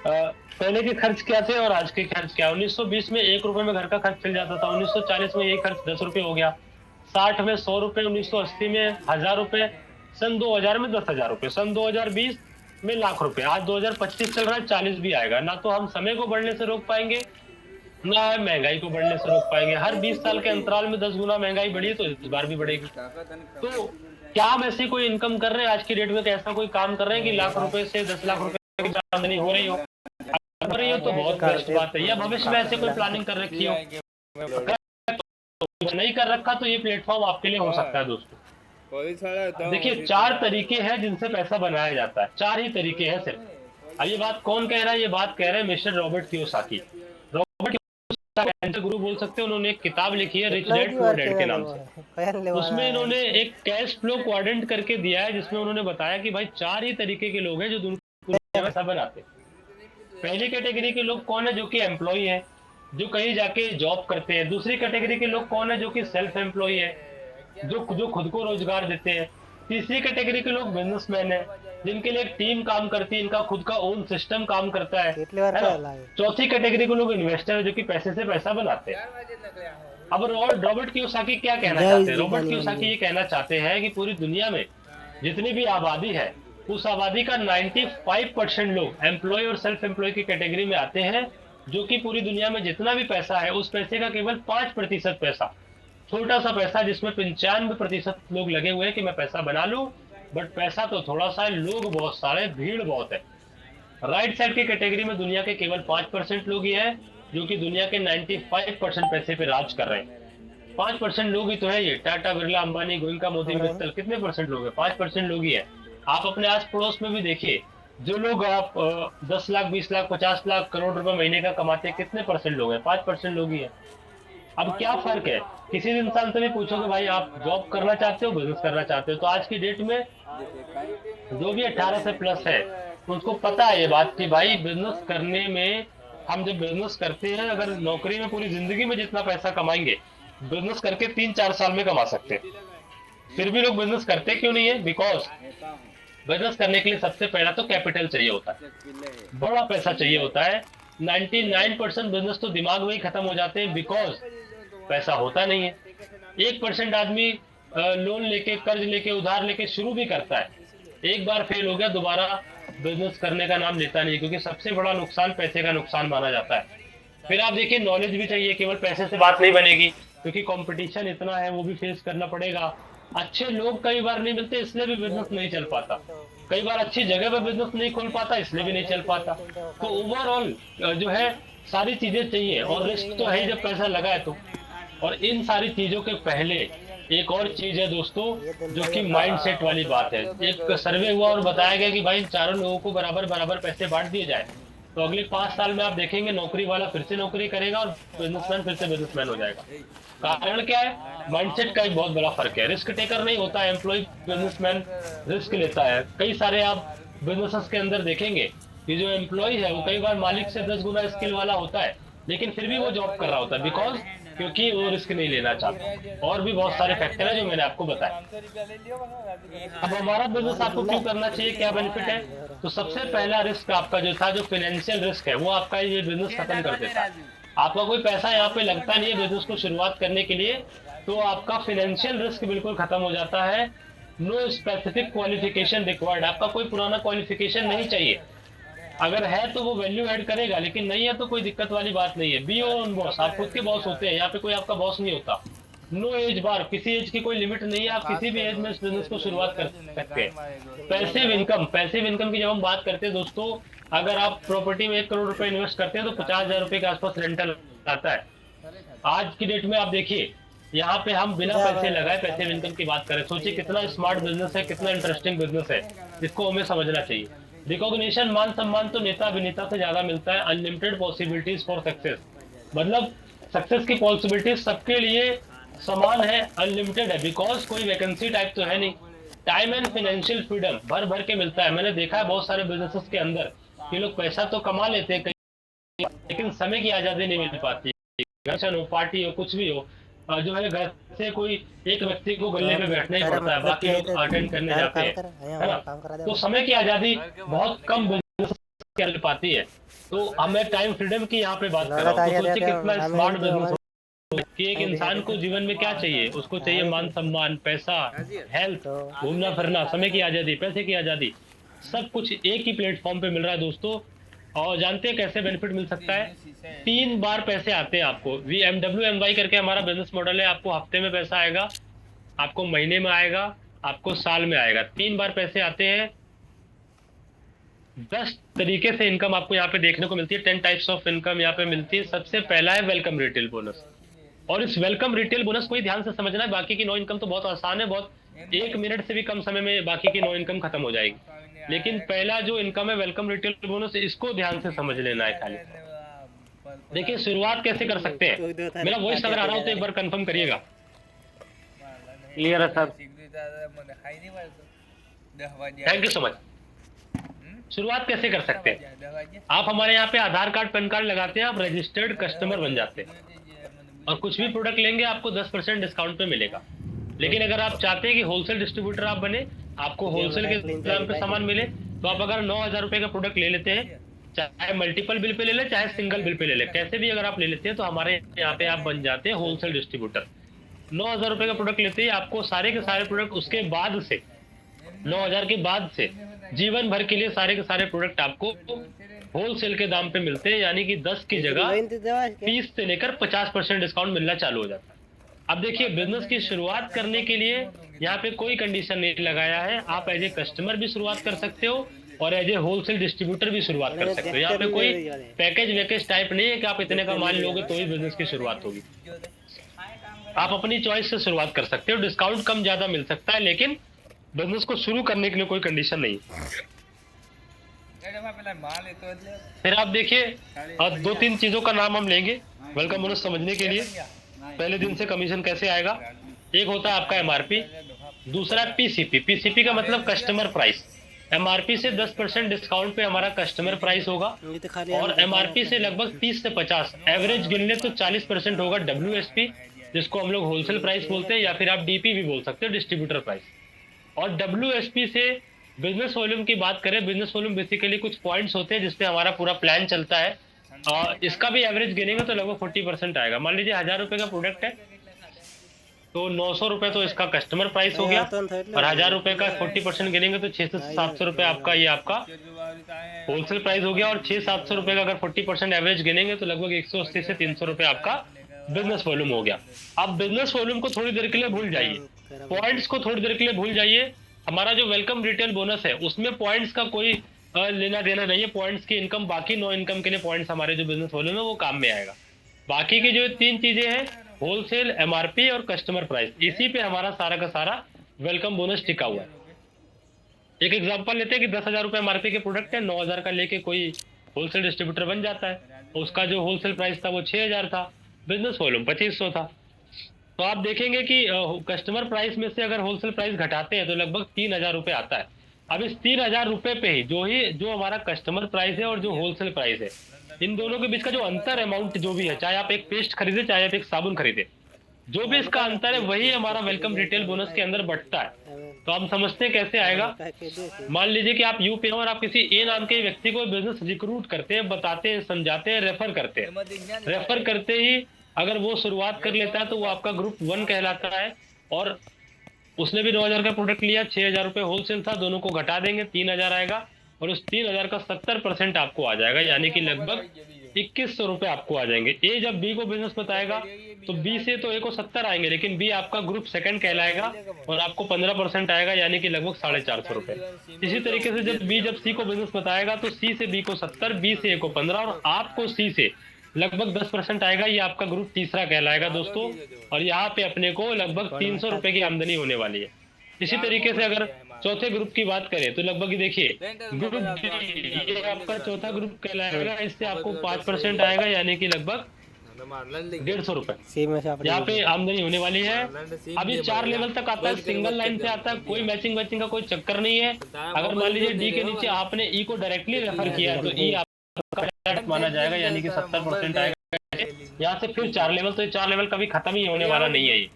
पहले के खर्च क्या थे और आज के खर्च क्या है। 1920 में 1 रुपए में घर का खर्च चल जाता था, 1940 में यही खर्च 10 रुपए हो गया, 60 में 100 रुपए, 1980 में 1000 रुपए, सन 2000 में 10,000 रुपए, सन 2020 में लाख रुपए, आज 2025 चल रहा है, 40 भी आएगा ना। तो हम समय को बढ़ने से रोक पाएंगे, ना महंगाई को बढ़ने से रोक पाएंगे। हर 20 साल के अंतराल में 10 गुना महंगाई बढ़ी है, तो इस बार भी बढ़ेगी। तो क्या हम ऐसी कोई इनकम कर रहे हैं आज की डेट में कि ऐसा कोई काम कर रहे हैं कि लाख रुपए से 10 लाख रुपए की आमदनी हो रही हो तो बहुत बेस्ट बात है। या भविष्य में ऐसे कोई प्लानिंग कर रखी हो, नहीं कर रखा तो ये प्लेटफॉर्म आपके लिए हो सकता है दोस्तों। देखिए 4 तरीके हैं जिनसे पैसा बनाया जाता है, 4 ही तरीके हैं सिर्फ। ये बात कौन कह रहा है? ये बात कह रहे हैं mister Robert Kiyosaki. Robert Kiyosaki गुरु बोल सकते हैं। उन्होंने एक किताब लिखी है रिच डैड पुअर डैड के नाम से। उसमें इन्होंने एक कैश फ्लो क्वाड्रेंट करके दिया है, जिसमें उन्होंने बताया कि भाई 4 ही तरीके के लोग हैं जो दुनिया में पैसा बनाते हैं। पहली कैटेगरी के लोग कौन है? जो कि एम्प्लॉय है, जो कहीं जाके जॉब करते हैं। दूसरी कैटेगरी के लोग कौन है? जो कि सेल्फ एम्प्लॉय है, जो खुद को रोजगार देते हैं। तीसरी कैटेगरी के लोग बिजनेसमैन है, जिनके लिए एक टीम काम करती है, इनका खुद का ओन सिस्टम काम करता है ना। चौथी कैटेगरी के लोग इन्वेस्टर है, जो कि पैसे से पैसा बनाते हैं। अब रॉबर्ट कियोसाकी क्या कहना चाहते हैं? रॉबर्ट कियोसाकी ये कहना चाहते हैं कि पूरी दुनिया में जितनी भी आबादी है, उस आबादी का 95% लोग एम्प्लॉय और सेल्फ एम्प्लॉय की कैटेगरी में आते हैं, जो कि पूरी दुनिया में जितना भी पैसा है उस पैसे का केवल 5% पैसा, छोटा सा पैसा, जिसमें 95% लोग लगे हुए हैं कि मैं पैसा बना लूं, बट पैसा तो थोड़ा सा है, लोग बहुत सारे, भीड़ बहुत है। राइट साइड की कैटेगरी में दुनिया के केवल 5% लोग ही है, जो कि दुनिया के 95% पैसे पे राज कर रहे हैं। 5% लोग ही तो है ये। टाटा, बिरला, अंबानी, गोयनका, मोदी, मित्तल, कितने परसेंट लोग है? 5% लोग ही है। आप अपने आस पड़ोस में भी देखिए, जो लोग आप 10 लाख, 20 लाख, 50 लाख, करोड़ रुपए महीने का कमाते हैं, कितने परसेंट लोग हैं? 5% लोग ही है। अब क्या फर्क है? किसी इंसान से भी पूछोगे भाई आप जॉब करना चाहते हो, बिजनेस करना चाहते हो, तो आज की डेट में जो भी 18 से प्लस है उसको पता है ये बात कि भाई बिजनेस करने में, हम जब बिजनेस करते हैं, अगर नौकरी में पूरी जिंदगी में जितना पैसा कमाएंगे, बिजनेस करके 3-4 साल में कमा सकते हैं। फिर भी लोग बिजनेस करते क्यों नहीं है? बिकॉज बिजनेस करने के लिए सबसे पहला तो कैपिटल चाहिए होता है, बड़ा पैसा चाहिए होता है। 99% बिजनेस तो दिमाग में ही खत्म हो जाते हैं, बिकॉज पैसा होता नहीं है। 1% आदमी लोन लेके, कर्ज लेके, उधार लेके शुरू भी करता है, एक बार फेल हो गया, दोबारा बिजनेस करने का नाम लेता नहीं, क्योंकि सबसे बड़ा नुकसान पैसे का नुकसान माना जाता है। फिर आप देखिए, नॉलेज भी चाहिए, केवल पैसे से बात नहीं बनेगी, क्योंकि कंपटीशन इतना है, वो भी फेस करना पड़ेगा। अच्छे लोग कई बार नहीं मिलते, इसलिए भी बिजनेस नहीं चल पाता। कई बार अच्छी जगह पे बिजनेस नहीं खोल पाता, इसलिए भी नहीं चल पाता। तो ओवरऑल जो है सारी चीजें चाहिए, और रिस्क तो है ही जब पैसा लगा है तो। और इन सारी चीजों के पहले एक और चीज है दोस्तों, जो कि माइंडसेट वाली बात है। एक सर्वे हुआ और बताया गया कि भाई इन चारों लोगों को बराबर बराबर पैसे बांट दिए जाए, तो अगले 5 साल में आप देखेंगे नौकरी वाला फिर से नौकरी करेगा और बिजनेसमैन फिर से बिजनेसमैन हो जाएगा। कारण क्या है? माइंडसेट का एक बहुत बड़ा फर्क है। रिस्क टेकर नहीं होता है एम्प्लॉय, बिजनेसमैन रिस्क लेता है। कई सारे आप बिजनेसेस के अंदर देखेंगे कि जो एम्प्लॉय है वो कई बार मालिक से 10 गुना स्किल वाला होता है, लेकिन फिर भी वो जॉब कर रहा होता है, बिकॉज क्योंकि वो रिस्क नहीं लेना चाहता। और भी बहुत सारे फैक्टर है जो मैंने आपको बताया। अब हमारा बिजनेस आपको क्यों करना चाहिए, क्या बेनिफिट है? तो सबसे पहला रिस्क आपका जो था, जो फाइनेंशियल रिस्क है, वो आपका ये बिजनेस खत्म कर देता है। आपका कोई पैसा यहाँ पे लगता नहीं है बिजनेस को शुरुआत करने के लिए, तो आपका फाइनेंशियल रिस्क बिल्कुल खत्म हो जाता है। नो स्पेसिफिक क्वालिफिकेशन रिक्वायर्ड, आपका कोई पुराना क्वालिफिकेशन नहीं चाहिए। अगर है तो वो वैल्यू ऐड करेगा, लेकिन नहीं है तो कोई दिक्कत वाली बात नहीं है। बी योर ओन बॉस, आप खुद के बॉस होते हैं, यहाँ पे कोई आपका बॉस नहीं होता। नो एज बार, किसी एज की कोई लिमिट नहीं है, आप किसी भी एज में इस बिजनेस को शुरुआत कर सकते हैं। पैसिव इनकम, पैसिव इनकम की जब हम बात करते हैं दोस्तों, अगर आप प्रॉपर्टी में 1 करोड़ रुपए इन्वेस्ट करते हैं तो 50,000 रुपए के आसपास रेंटल आता है। आज की डेट में आप देखिए, यहाँ पे हम बिना पैसे लगाए पैसिव इनकम की बात करें, सोचिए कितना स्मार्ट बिजनेस है, कितना इंटरेस्टिंग बिजनेस है, जिसको हमें समझना चाहिए। रिकॉग्निशन, मान सम्मान तो नेता अभिनेता से ज्यादा मिलता है। अनलिमिटेड पॉसिबिलिटीज फॉर सक्सेस, मतलब सक्सेस की पॉसिबिलिटीज सबके लिए समान है, अनलिमिटेड है, बिकॉज कोई वैकेंसी टाइप तो है नहीं। टाइम एंड फाइनेंशियल फ्रीडम भर भर के मिलता है। मैंने देखा है बहुत सारे बिजनेसेस के अंदर कि लोग पैसा तो कमा लेते हैं, लेकिन समय की आजादी नहीं मिल पाती। फंक्शन हो, पार्टी हो, कुछ भी हो, जो है घर से कोई एक व्यक्ति को गले पे बैठना ही पड़ता है, बाकी लोग अटेंड करने जाते हैं, है ना। तो समय की आजादी बहुत कम बिजनेस कर पाती है। तो हमें टाइम फ्रीडम की यहाँ पे बात कर रहा हूँ, तो सोचिए कितना स्मार्ट बिजनेस हो कि एक इंसान को जीवन में क्या चाहिए, उसको चाहिए मान सम्मान, पैसा, हेल्थ, घूमना फिरना, समय की आजादी, पैसे की आजादी, सब कुछ एक ही प्लेटफॉर्म पे मिल रहा है दोस्तों। और जानते हैं कैसे बेनिफिट मिल सकता है? 3 बार पैसे आते हैं आपको। MWMY करके हमारा बिजनेस मॉडल है। आपको हफ्ते में पैसा आएगा, आपको महीने में आएगा, आपको साल में आएगा। 3 बार पैसे आते हैं। 10 तरीके से इनकम आपको यहाँ पे देखने को मिलती है। 10 टाइप्स ऑफ इनकम यहाँ पे मिलती है। सबसे पहला है वेलकम रिटेल बोनस। और इस वेलकम रिटेल बोनस को ही ध्यान से समझना है। बाकी की 9 इनकम तो बहुत आसान है, बहुत 1 मिनट से भी कम समय में बाकी की 9 इनकम खत्म हो जाएगी। लेकिन पहला जो इनकम है वेलकम रिटेल बोनस, इसको ध्यान से समझ लेना है खाली। देखिए शुरुआत कैसे कर सकते हैं। मेरा वॉइस अगर आ रहा हो तो एक बार कंफर्म करिएगा। क्लियर है sir? Thank you so much. शुरुआत कैसे कर सकते हैं? आप हमारे यहाँ पे आधार कार्ड पैन कार्ड लगाते हैं, आप रजिस्टर्ड कस्टमर बन जाते हैं और कुछ भी प्रोडक्ट लेंगे आपको 10% डिस्काउंट पे मिलेगा। लेकिन अगर आप चाहते हैं कि होलसेल डिस्ट्रीब्यूटर आप बने, आपको होलसेल के दाम पे सामान मिले, तो आप अगर 9,000 रुपए का प्रोडक्ट ले लेते हैं, चाहे मल्टीपल बिल पे ले ले चाहे सिंगल बिल पे ले ले, कैसे भी अगर आप ले लेते हैं तो हमारे यहाँ पे आप बन जाते हैं होलसेल डिस्ट्रीब्यूटर। 9,000 रुपए का प्रोडक्ट लेते हैं, आपको सारे के सारे प्रोडक्ट उसके बाद से 9,000 के बाद से जीवन भर के लिए सारे के सारे प्रोडक्ट आपको होलसेल के दाम पे मिलते हैं। यानी कि 10 की जगह 30 से लेकर 50% डिस्काउंट मिलना चालू हो जाता है। अब देखिए बिजनेस की शुरुआत करने के लिए यहाँ पे कोई कंडीशन नहीं लगाया है। आप एज ए कस्टमर भी शुरुआत कर सकते हो और एज ए होलसेल डिस्ट्रीब्यूटर भी शुरुआत कर सकते हो। यहाँ पे कोई पैकेज वैकेज टाइप नहीं है कि आप इतने का माल लोगे तो ही बिजनेस की शुरुआत होगी। आप अपनी चॉइस से शुरुआत कर सकते हो। डिस्काउंट कम ज्यादा मिल सकता है, लेकिन बिजनेस को शुरू करने के लिए कोई कंडीशन नहीं। फिर आप देखिए 2-3 चीजों का नाम हम लेंगे वेलकम बोनस समझने के लिए। पहले दिन से कमीशन कैसे आएगा? एक होता है आपका एमआरपी, दूसरा है पीसीपी। पीसीपी का मतलब कस्टमर प्राइस। एमआरपी से 10% डिस्काउंट पे हमारा कस्टमर प्राइस होगा और एमआरपी से लगभग 30 से 50, एवरेज गिन ले तो 40% होगा डब्ल्यूएसपी, जिसको हम लोग होलसेल प्राइस बोलते हैं, या फिर आप डीपी भी बोल सकते हो, डिस्ट्रीब्यूटर प्राइस। और डब्ल्यूएसपी से बिजनेस वॉल्यूम की बात करें, बिजनेस वॉल्यूम बेसिकली कुछ पॉइंट्स होते हैं जिसपे हमारा पूरा प्लान चलता है। इसका भी एवरेज गिनेंगे तो लगभग 40% आएगा। मान लीजिए 1,000 रुपए का प्रोडक्ट है तो 900 रुपए तो इसका कस्टमर प्राइस हो गया, और 1,000 रुपए का 40% गिनेंगे तो 600 से 700 रुपए आपका ये आपका होलसेल प्राइस हो गया। और 600-700 रुपए का अगर 40% एवरेज गिनेंगे तो लगभग 180 से 300 रुपए आपका बिजनेस वॉल्यूम हो गया। आप बिजनेस वॉल्यूम को थोड़ी देर के लिए भूल जाइए, पॉइंट्स को थोड़ी देर के लिए भूल जाइए। हमारा जो वेलकम रिटेल बोनस है उसमें पॉइंट्स का कोई लेना देना नहीं है। पॉइंट्स की इनकम, बाकी 9 इनकम के लिए पॉइंट्स हमारे जो बिजनेस वॉल्यूम है वो काम में आएगा। बाकी की जो 3 चीजें हैं, होलसेल, एमआरपी और कस्टमर प्राइस, इसी पे हमारा सारा का सारा वेलकम बोनस टिका हुआ है। एक एग्जांपल लेते हैं कि 10,000 रुपए एमआरपी के प्रोडक्ट है, 9,000 का लेके कोई होलसेल डिस्ट्रीब्यूटर बन जाता है, उसका जो होलसेल प्राइस था वो 6,000 था, बिजनेस वॉल्यूम 2500 था। तो आप देखेंगे कि कस्टमर प्राइस में से अगर होलसेल प्राइस घटाते हैं तो लगभग 3,000 रुपए आता है। अब इस 3,000 रुपए पे ही जो हमारा कस्टमर प्राइस है और जो होलसेल प्राइस है, इन दोनों के बीच का जो अंतर अमाउंट जो भी है, चाहे आप एक पेस्ट खरीदे चाहे आप एक साबुन खरीदे, जो भी इसका अंतर है वही हमारा वेलकम रिटेल बोनस के अंदर बढ़ता है। तो हम समझते हैं कैसे आएगा। मान लीजिए कि आप यूपी और आप किसी ए नाम के व्यक्ति को बिजनेस रिक्रूट करते हैं, बताते हैं, समझाते हैं, रेफर करते हैं। रेफर करते ही अगर वो शुरुआत कर लेता है तो वो आपका ग्रुप 1 कहलाता है। और उसने भी 9,000 का प्रोडक्ट लिया, 6,000 रुपए होलसेल था, दोनों को घटा देंगे 3,000 आएगा, और उस 3,000 का 70% आपको आ जाएगा, यानी कि लगभग 2,100 रुपए आपको आ जाएंगे। ए जब बी को बिजनेस बताएगा तो बी से तो ए को 70 आएंगे, लेकिन बी आपका ग्रुप 2 कहलाएगा और आपको 15% आएगा, यानी कि लगभग 450 रुपए। इसी तरीके से जब सी को बिजनेस बताएगा तो सी से बी को 70, बी से ए को 15 और आपको सी से लगभग 10% आएगा। ये आपका ग्रुप 3 कहलाएगा दोस्तों, और यहाँ पे अपने को लगभग 300 रुपए की आमदनी होने वाली है। इसी तरीके से अगर चौथे ग्रुप की बात करें तो लगभग देखिए ग्रुप ये आपका चौथा ग्रुप कहलाएगा, इससे आपको 5% आएगा, यानी कि लगभग 150 रुपए यहाँ पे आमदनी होने वाली है। अभी 4 लेवल तक आता है, सिंगल लाइन से आता है, कोई मैचिंग का कोई चक्कर नहीं है। अगर मान लीजिए डी के नीचे आपने ई को डायरेक्टली रेफर किया है तो ई आपका माना जाएगा, यानी कि 70% आएगा। यहाँ से फिर 4 लेवल, तो 4 लेवल कभी खत्म ही होने वाला नहीं है ये।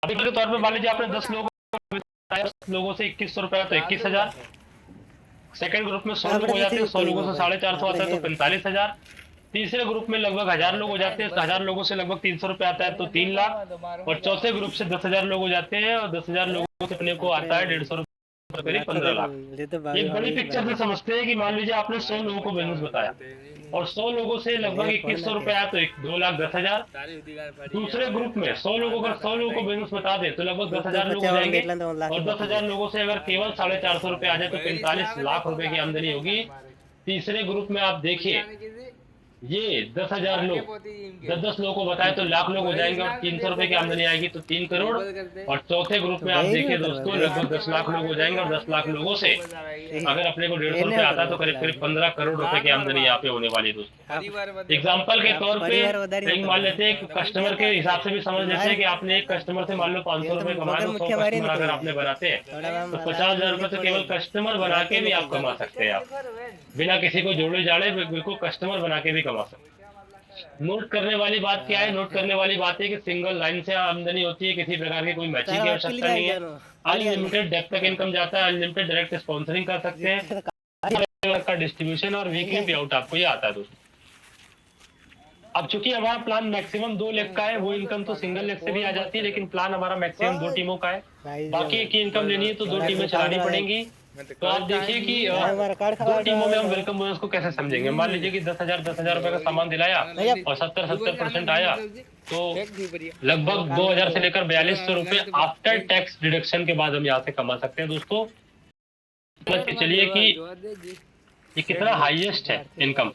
अभी के तौर पे मान लीजिए आपने 10 लोगों से 2,100 रुपए तो 21,000। सेकंड ग्रुप में 100 लोग हो जाते हैं, 100 लोगों से 450 आता है तो 45,000। तीसरे ग्रुप में लगभग 1,000 लोग हो जाते हैं, 1,000 लोगों से लगभग 300 रुपए आता है तो 3 लाख। और चौथे ग्रुप से 10,000 लोग हो जाते हैं और 10,000 लोगों से अपने को आता है 150 रुपए, करीब 15 लाख। एक बड़ी पिक्चर से समझते हैं कि मान लीजिए आपने 100 लोगों को बिजनेस बताया और 100 लोगों से लगभग 2100 रुपए आया तो 2,10,000। दूसरे ग्रुप में 100 लोगों का 100 लोगों को बिजनेस बता दे तो लगभग 10,000 लोग हो जाएंगे और 10,000 लोगों से अगर केवल 450 रुपए आ जाए तो 45 लाख रुपए की आमदनी होगी। तीसरे ग्रुप में आप देखिए ये 10,000 लोग 10-10 लोगों को बताए तो लाख लोग हो जाएंगे और 300 रुपए की आमदनी आएगी तो 3 करोड़। और चौथे ग्रुप में आप देखिए दोस्तों लगभग 10 लाख लोग हो जाएंगे और 10 लाख लोगों से अगर अपने को 150 रुपए आता है तो करीब करीब 15 करोड़ रुपए की आमदनी यहाँ पे होने वाली है दोस्तों। एग्जाम्पल के तौर पे मान लेते हैं कस्टमर के हिसाब से भी समझ लेते हैं कि आपने एक कस्टमर से मान लो 500 रुपए कमाए तो 100 कस्टमर अगर आपने बनाते हैं तो 50,000 रुपए तो केवल कस्टमर बना के भी आप कमा सकते हैं। आप बिना किसी को जोड़े जाड़े बिल्कुल कस्टमर बना के भी कमा सकते हैं। नोट करने वाली बात क्या है? नोट करने वाली बात है कि सिंगल लाइन से आमदनी होती है, किसी प्रकार की कोई मैचिंग की आवश्यकता नहीं है। अनलिमिटेड डेप्थ तक इनकम जाता है, अनलिमिटेड डायरेक्ट स्पॉन्सरिंग कर सकते हैं का डिस्ट्रीब्यूशन और वीकली पे आउट आपको ये आता है दोस्तों। अब चूंकि हमारा प्लान मैक्सिमम 2 लाख का है, वो इनकम तो सिंगल लेग से भी आ जाती है, लेकिन प्लान हमारा मैक्सिमम 2 टीमों का है। बाकी एक ही इनकम लेनी है तो 2 टीमें चलानी पड़ेंगी। तो आप देखिए कि 2 टीमों में हम वेलकम बोनस को कैसे समझेंगे। मान लीजिए कि 10,000 रुपए का सामान दिलाया और 70% आया तो लगभग 2,000 से लेकर 4,200 रुपए आफ्टर टैक्स डिडक्शन के बाद हम यहाँ से कमा सकते हैं दोस्तों। समझ के चलिए कि ये कितना हाईएस्ट है इनकम।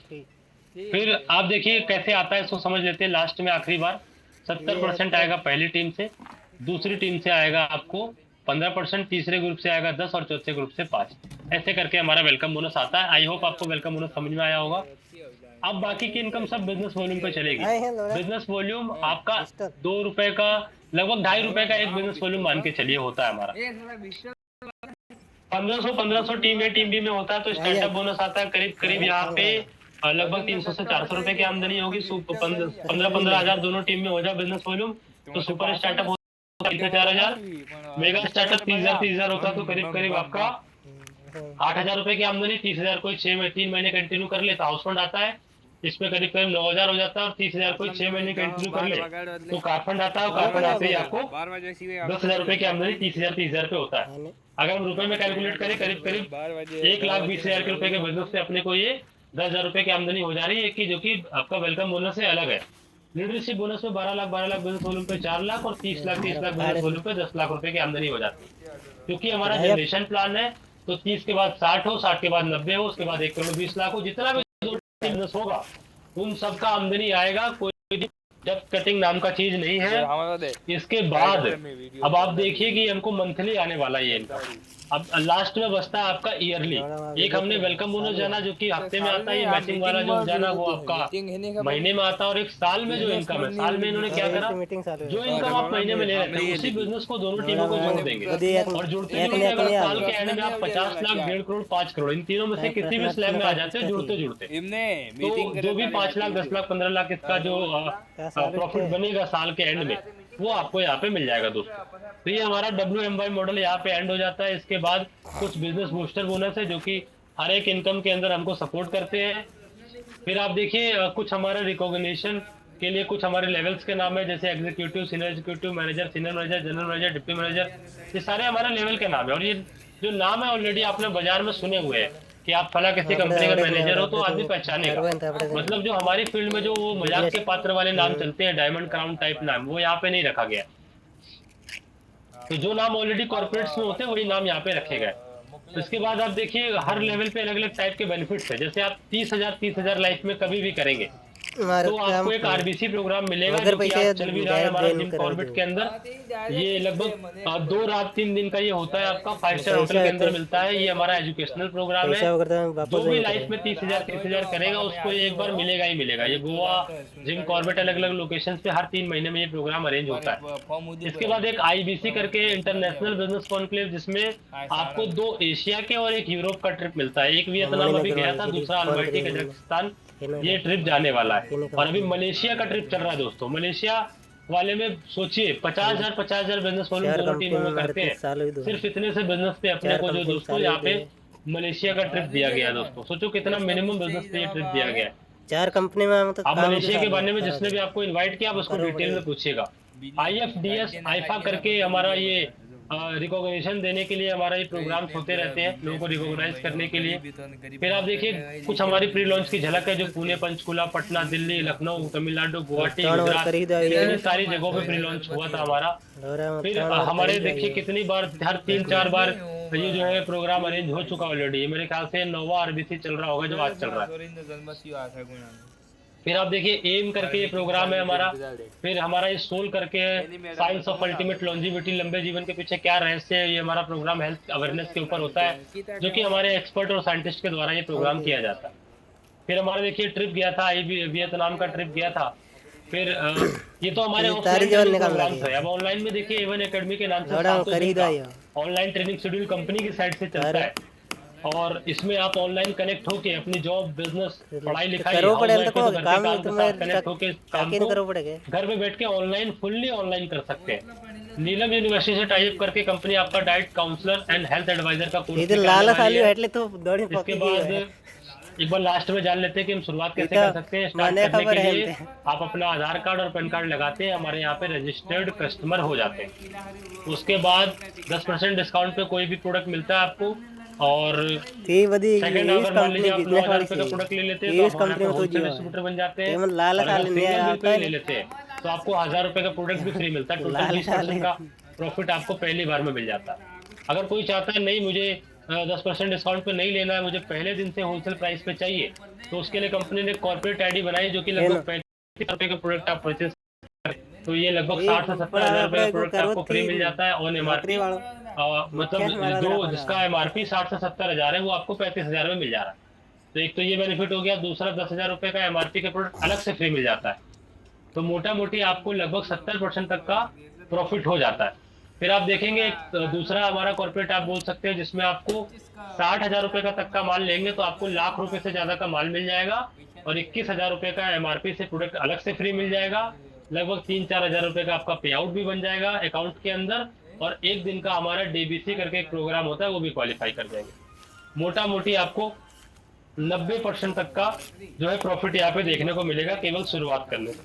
फिर आप देखिए कैसे आता है इसको समझ लेते हैं। लास्ट में आखिरी बार 70% आएगा पहली टीम से, दूसरी टीम से आएगा आपको 15%, तीसरे ग्रुप से आएगा 10 और चौथे ग्रुप से 5। ऐसे करके हमारा वेलकम बोनस आता है। आई होप आपको वेलकम बोनस समझ में आया होगा। अब बाकी की इनकम सब बिजनेस वॉल्यूम पे चलेगी। बिजनेस वॉल्यूम आपका 2 रुपए का लगभग 2.5 रुपए का एक बिजनेस वॉल्यूम मान के चलिए होता है हमारा। 1500 टीम ए टीम बी में होता है तो स्टार्टअप बोनस आता है करीब करीब यहाँ पे लगभग 300 से 400 रुपए की आमदनी होगी। 15 हजार दोनों टीम में हो जाए बिजनेस वॉल्यूम तो सुपर स्टार्टअप होता है 4,000। मेगा स्टार्टअप 30,000 होता तो करीब करीब आपका 8,000 रुपए की आमदनी। 30,000 कोई 3 महीने कंटिन्यू कर ले तो हाउस फंड आता है, इसमें करीब करीब 9,000 हो जाता है। और 30,000 कोई 6 महीने कंटिन्यू कर ले तो कार फंड आता है। कार फंड आते ही आपको 10,000 रुपए की आमदनी 30,000 पे होता है। अगर हम रुपए में कैलकुलेट करें करीब करीब 1,20,000 के रुपए के बिजनेस से अपने को ये 10,000 रुपए की आमदनी हो जा रही है कि जो कि आपका वेलकम बोनस से अलग है। लीडरशिप बोनस में 12 लाख बिजनेस वॉल्यूम पे 4 लाख और 30 लाख बिजनेस वॉल्यूम पे 10 लाख रुपए की आमदनी हो जाती है। क्योंकि हमारा जनरेशन प्लान है तो 30 के बाद 60 हो, 60 के बाद 90 हो, उसके बाद 1 करोड़ 20 लाख हो। जितना भी बिजनेस होगा उन सबका आमदनी आएगा। कोई जब कटिंग नाम का चीज नहीं है। इसके बाद अब आप देखिए कि हमको मंथली आने वाला ये इनकम। अब लास्ट में बचता है आपका ईयरली। एक हमने वेलकम बोनस जाना जो कि हफ्ते में आता है, मैचिंग वाला जो जाना वो आपका महीने में आता है। और एक साल में जो इनकम है, साल में इन्होंने क्या करा, जो इनकम आप महीने में ले रहे थे उसी बिजनेस को दोनों टीमों को जोड़ देंगे और जुड़ते जुड़ते साल के एंड में आप 50 लाख 1.5 करोड़ 5 करोड़ इन तीनों में से किसी भी स्लैब में आ जाते हैं जुड़ते जुड़ते। तो जो भी 5 लाख 10 लाख 15 लाख इसका जो प्रॉफिट बनेगा साल के एंड में वो आपको यहाँ पे मिल जाएगा दोस्तों। तो ये हमारा WMY मॉडल यहाँ पे एंड हो जाता है। इसके बाद कुछ बिजनेस बूस्टर बोनस है जो कि हर एक इनकम के अंदर हमको सपोर्ट करते हैं। फिर आप देखिए कुछ हमारे रिकॉग्निशन के लिए कुछ हमारे लेवल्स के नाम है, जैसे executive, senior executive, manager, senior manager, general manager, deputy manager. ये सारे हमारे लेवल के नाम है और ये जो नाम है ऑलरेडी आपने बाजार में सुने हुए हैं कि आप फला किसी कंपनी का मैनेजर हो तो आदमी पहचानेगा। मतलब जो हमारी फील्ड में जो वो मजाक के पात्र वाले नाम चलते हैं, डायमंड क्राउन टाइप नाम, वो यहाँ पे नहीं रखा गया। तो जो नाम ऑलरेडी कॉर्पोरेट्स में होते हैं वही नाम यहाँ पे रखे गए। तो इसके बाद आप देखिए हर लेवल पे अलग अलग टाइप के बेनिफिट्स है। जैसे आप 30,000 लाइफ में कभी भी करेंगे तो आपको एक RBC प्रोग्राम मिलेगा जो कि आप चल भी रहा है हमारा जिम कॉर्बेट के अंदर। ये लगभग 2 रात 3 दिन का ये होता है आपका 5 स्टार होटल के अंदर मिलता है। ये हमारा एजुकेशनल प्रोग्राम है। जो भी लाइफ में 30,000 करेगा उसको एक बार मिलेगा ही मिलेगा। ये गोवा जिम कॉर्बेट अलग अलग लोकेशन पे हर 3 महीने में ये प्रोग्राम अरेंज होता है। इसके बाद एक IBC करके इंटरनेशनल बिजनेस कॉन्क्लेव जिसमें आपको 2 एशिया के और 1 यूरोप का ट्रिप मिलता है। एक वियतनाम अभी गया था, दूसरा अल्माटी कजाकिस्तान ये ट्रिप जाने वाला है। और अभी मलेशिया का ट्रिप चल रहा है दोस्तों। मलेशिया वाले में सोचिए 50,000 बिजनेस वॉल्यूम दोनों टीमों में करते हैं। सिर्फ इतने से बिजनेस पे अपने को जो दोस्तों यहाँ पे मलेशिया का ट्रिप दिया गया दोस्तों। सोचो कितना मिनिमम बिजनेस पे ये ट्रिप दिया गया है।
4 कंपनी में मतलब
आप मलेशिया के बारे में जिसने भी आपको इन्वाइट किया आप उसको डिटेल में पूछिएगा। IFDS आईफा करके हमारा ये रिकॉग्निशन देने के लिए हमारा ये प्रोग्राम्स होते रहते हैं, लोगों को रिकॉग्नाइज करने के लिए। फिर आप देखिए कुछ हमारी प्री लॉन्च की झलक है जो पुणे, पंचकुला, पटना, दिल्ली, लखनऊ, तमिलनाडु, गुवाहाटी, गुजरात, इतनी सारी जगहों पे प्री लॉन्च हुआ था हमारा। फिर हमारे देखिए कितनी बार, हर 3-4 बार ये जो है प्रोग्राम अरेंज हो चुका ऑलरेडी। मेरे ख्याल से 9वां आरबीसी चल रहा होगा जो आज चल रहा है। फिर आप देखिए एम करके ये प्रोग्राम है हमारा। फिर हमारा ये सोल करके है, साइंस ऑफ अल्टीमेट लॉन्जिविटी, लंबे जीवन के पीछे क्या रहस्य है, ये हमारा प्रोग्राम हेल्थ अवेयरनेस के ऊपर होता है, जो कि हमारे एक्सपर्ट और साइंटिस्ट के द्वारा ये प्रोग्राम किया जाता है। फिर हमारा देखिए ट्रिप गया था, वियतनाम का ट्रिप गया था। फिर ये तो हमारे ऑफलाइन प्रोग्राम थे। अब ऑनलाइन में देखिए एवन एकेडमी के नाम से ऑनलाइन ट्रेनिंग शेड्यूल कंपनी की साइड से चलता है, और इसमें आप ऑनलाइन कनेक्ट होके अपनी जॉब, बिजनेस, पढ़ाई लिखाई कनेक्ट होके काम को घर में बैठ के ऑनलाइन, फुल्ली ऑनलाइन कर सकते हैं। नीलम यूनिवर्सिटी से टाइप करके कंपनी आपका diet counsellor and health adviser का कोर्स इसके बाद एक बार लास्ट में जान लेते हैं कि हम शुरुआत कैसे कर सकते हैं। स्टार्ट करने के लिए आप अपना आधार कार्ड और पैन कार्ड लगाते हैं, हमारे यहाँ पे रजिस्टर्ड कस्टमर हो जाते हैं। उसके बाद 10% डिस्काउंट पे कोई भी प्रोडक्ट मिलता है आपको, और सेकंड अगर मान लीजिए आप 9,000 रुपए का प्रोडक्ट ले लेते हैं तो हमारे होलसेल डिस्ट्रीब्यूटर बन जाते हैं। अगर ले लेते हैं तो आपको 1000 रुपए का प्रोडक्ट भी फ्री मिलता है। टोटल 20% का प्रॉफिट आपको पहली बार में मिल जाता है। अगर कोई चाहता है नहीं मुझे 10% डिस्काउंट पे नहीं लेना है, मुझे पहले दिन से होलसेल प्राइस पे चाहिए, तो उसके लिए कंपनी ने कॉर्पोरेट आईडी बनाई जो कि लगभग 35 रुपए का प्रोडक्ट आप परचेज करें तो ये लगभग 60 से 70 हजार रुपए का प्रोडक्ट आपको फ्री मिल जाता है ऑन एमआरपी। मतलब जो जिसका एमआरपी 60 से 70 हजार है वो आपको 35,000 में मिल जा रहा है। तो एक तो ये बेनिफिट हो गया, दूसरा 10,000 रुपए का एमआरपी का प्रोडक्ट अलग से फ्री मिल जाता है। तो मोटा मोटी आपको लगभग 70% तक का प्रॉफिट हो जाता है। फिर आप देखेंगे दूसरा हमारा कॉर्पोरेट आप बोल सकते हैं जिसमें आपको 60,000 रुपए का तक का माल लेंगे तो आपको लाख रुपए से ज्यादा का माल मिल जाएगा, और 21,000 रुपए का एमआरपी से प्रोडक्ट अलग से फ्री मिल जाएगा। लगभग 3-4 हजार रुपए का आपका पे आउट भी बन जाएगा अकाउंट के अंदर, और एक दिन का हमारा डीबीसी करके एक प्रोग्राम होता है वो भी क्वालिफाई कर जाएंगे। मोटा मोटी आपको 90% तक का जो है प्रॉफिट यहाँ पे देखने को मिलेगा केवल शुरुआत करने से।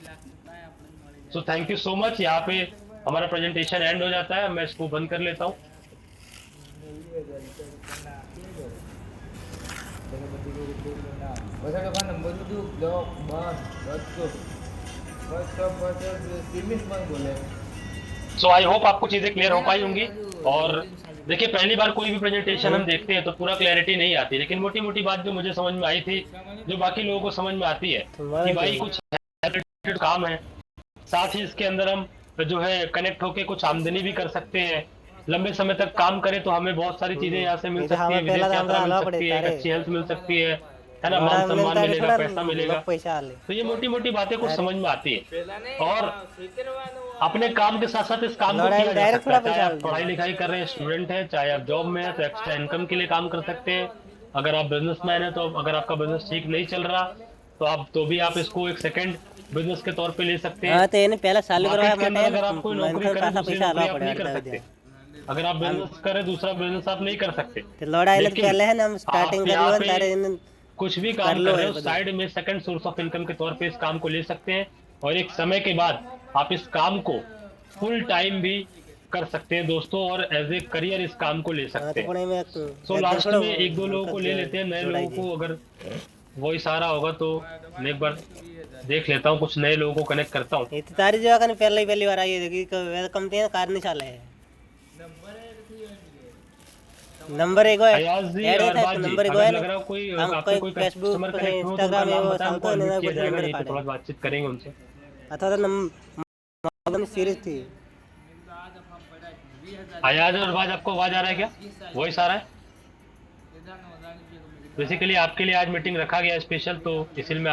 So thank you so much. यहाँ पे हमारा प्रेजेंटेशन एंड हो जाता है, मैं इसको बंद कर लेता हूँ। सो आई होप आपको चीजें क्लियर हो पाई होंगी। और देखिए पहली बार कोई भी प्रेजेंटेशन हम देखते हैं तो पूरा क्लैरिटी नहीं आती, लेकिन मोटी मोटी बात जो मुझे समझ में आई थी, जो बाकी लोगों को समझ में आती है कि भाई कुछ काम है, साथ ही इसके अंदर हम जो है कनेक्ट होके कुछ आमदनी भी कर सकते हैं। लंबे समय तक काम करें तो हमें बहुत सारी चीजें यहाँ से मिल सकती है, विदेश यात्रा मिल सकती है, अच्छी हेल्थ मिल सकती है ना, मान सम्मान मिलेगा, पैसा मिलेगा। तो ये मोटी मोटी बातें कुछ समझ में आती है, और अपने काम के साथ साथ इस काम को किया जा सकता है। चाहे आप पढ़ाई लिखाई कर रहे हैं, स्टूडेंट हैं, चाहे आप जॉब में हैं तो एक्स्ट्रा इनकम के लिए काम कर सकते हैं। अगर आप बिजनेसमैन है तो अगर आपका बिजनेस ठीक नहीं चल रहा तो भी आप इसको एक सेकंड बिजनेस के तौर पे ले सकते हैं। अगर आप कोई नौकरी करें आप नहीं कर सकते, अगर आप बिजनेस करें दूसरा बिजनेस आप नहीं कर सकते, कुछ भी काम कर रहे हो साइड में सेकंड सोर्स ऑफ इनकम के तौर पे इस काम को ले सकते हैं, और एक समय के बाद आप इस काम को फुल टाइम भी कर सकते हैं दोस्तों, और एज ए करियर इस काम को ले सकते हैं। सो लास्ट में 1-2 लोगों को ले लेते हैं, नए लोगों को अगर वॉइस आ रहा होगा तो मैं एक बार देख लेता हूँ, कुछ नए लोगों को कनेक्ट करता हूँ।
पहली बार आई कंपनी कार्यशाला है नंबर एक
नंबर एक लग रहा कोई आपको कोई कस्टमर कनेक्ट हो तो नाम बताएं, हमको अनम्यूट किया जाएगा, नहीं तो थोड़ा बातचीत करेंगे उनसे।
अथवा नंबर सीरीज थी
आयाज और आवाज, आपको आवाज आ रहा है क्या, वॉइस आ रहा है? बेसिकली आपके लिए आज मीटिंग रखा गया स्पेशल, तो इसलिए मैं